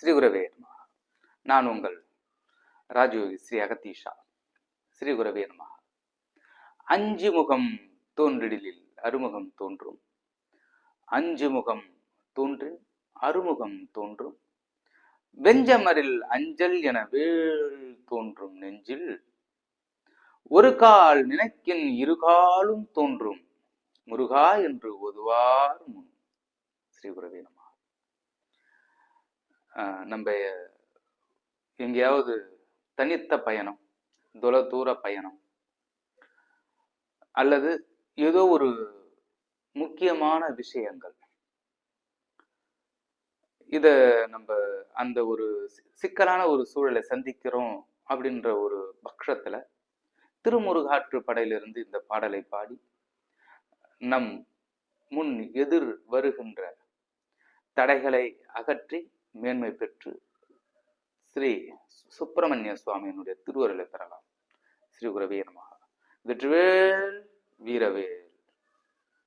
ஸ்ரீ குரவே நமः. நான் உங்கள் ராஜயோகி ஸ்ரீ அகத்தீஷா. ஸ்ரீ குரவே நமः. அஞ்சு முகம் தோன்றிடிலில் அறுமுகம் தோன்றும், அஞ்சு முகம் தோன்றின் அறுமுகம் தோன்றும், வெஞ்சமரில் அஞ்சல் என வேள் தோன்றும் நெஞ்சில், ஒரு கால் நினைக்கின் இருகாலும் தோன்றும், முருகா என்று ஒதுவார் முன். ஸ்ரீ குரவே நமः. நம்ம எங்கேயாவது தனித்த பயணம், தொலைதூர பயணம், அல்லது ஏதோ ஒரு முக்கியமான விஷயங்கள், இத நம்ம அந்த ஒரு சிக்கலான ஒரு சூழலை சந்திக்கிறோம் அப்படின்ற ஒரு பட்சத்துல திருமுருகாற்று படையிலிருந்து இந்த பாடலை பாடி நம் முன் எதிர் வருகின்ற தடைகளை அகற்றி மேன்மை பெற்று ஸ்ரீ சுப்பிரமணிய சுவாமியினுடைய திருவருளை பெறலாம். ஸ்ரீ குரவே நமः. வெற்றிவேல் வீரவேல்.